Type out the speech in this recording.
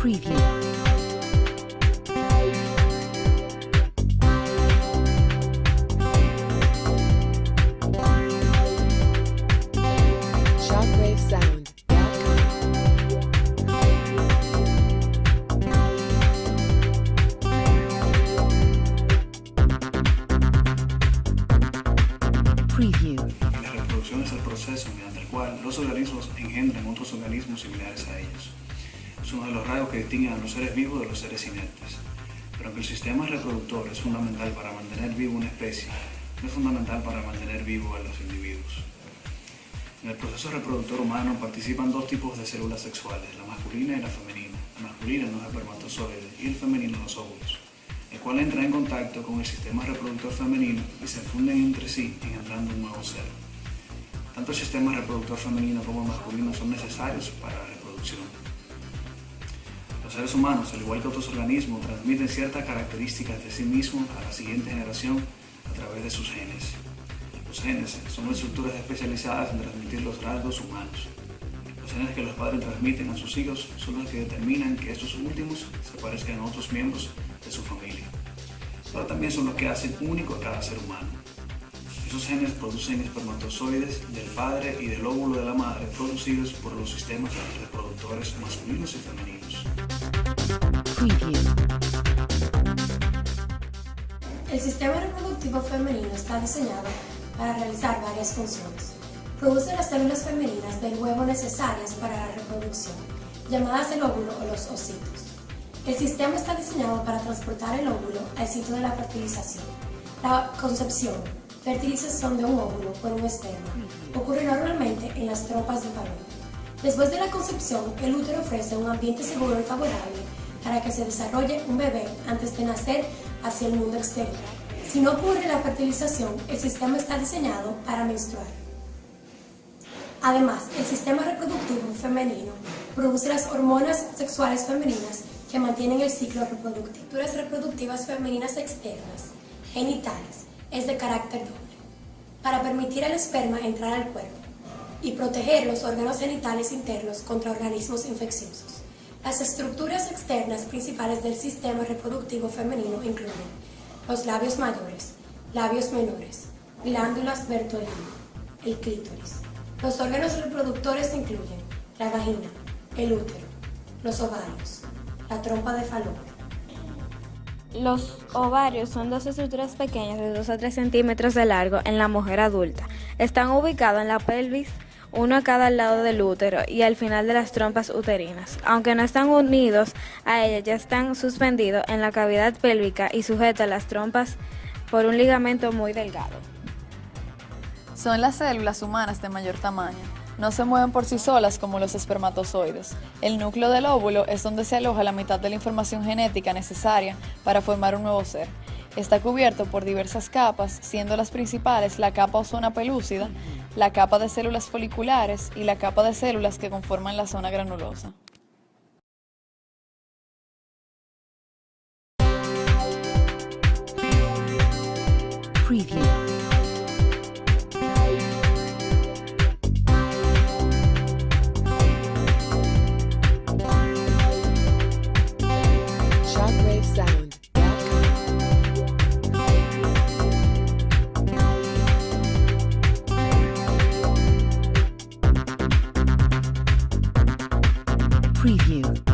Preview. Preview. La reproducción es el proceso mediante el cual los organismos engendran otros organismos similares a ellos. Es uno de los rasgos que distinguen a los seres vivos de los seres inertes. Pero aunque el sistema reproductor es fundamental para mantener viva una especie, no es fundamental para mantener vivos a los individuos. En el proceso reproductor humano participan dos tipos de células sexuales, la masculina y la femenina. La masculina en los espermatozoides y el femenino en los óvulos, el cual entra en contacto con el sistema reproductor femenino y se funden entre sí engendrando un nuevo ser. Tanto el sistema reproductor femenino como el masculino son necesarios para la reproducción. Los seres humanos, al igual que otros organismos, transmiten ciertas características de sí mismos a la siguiente generación a través de sus genes. Los genes son estructuras especializadas en transmitir los rasgos humanos. Los genes que los padres transmiten a sus hijos son los que determinan que estos últimos se parezcan a otros miembros de su familia, pero también son los que hacen único a cada ser humano. Esos genes producen espermatozoides del padre y del óvulo de la madre producidos por los sistemas reproductores masculinos y femeninos. Preview. El sistema reproductivo femenino está diseñado para realizar varias funciones. Produce las células femeninas del huevo necesarias para la reproducción, llamadas el óvulo o los ocitos. El sistema está diseñado para transportar el óvulo al sitio de la fertilización. La concepción, fertilización de un óvulo por un esperma, ocurre normalmente en las trompas de falopio. Después de la concepción, el útero ofrece un ambiente seguro y favorable para que se desarrolle un bebé antes de nacer hacia el mundo exterior. Si no ocurre la fertilización, el sistema está diseñado para menstruar. Además, el sistema reproductivo femenino produce las hormonas sexuales femeninas que mantienen el ciclo reproductivo. Estructuras reproductivas femeninas externas, genitales, es de carácter doble, para permitir al esperma entrar al cuerpo y proteger los órganos genitales internos contra organismos infecciosos. Las estructuras externas principales del sistema reproductivo femenino incluyen los labios mayores, labios menores, glándulas Bertolini, el clítoris. Los órganos reproductores incluyen la vagina, el útero, los ovarios, la trompa de falopio. Los ovarios son dos estructuras pequeñas de 2 a 3 centímetros de largo en la mujer adulta. Están ubicados en la pelvis, uno a cada lado del útero y al final de las trompas uterinas. Aunque no están unidos a ella, ya están suspendidos en la cavidad pélvica y sujetos a las trompas por un ligamento muy delgado. Son las células humanas de mayor tamaño. No se mueven por sí solas como los espermatozoides. El núcleo del óvulo es donde se aloja la mitad de la información genética necesaria para formar un nuevo ser. Está cubierto por diversas capas, siendo las principales la capa o zona pelúcida, la capa de células foliculares y la capa de células que conforman la zona granulosa. Preview. Preview.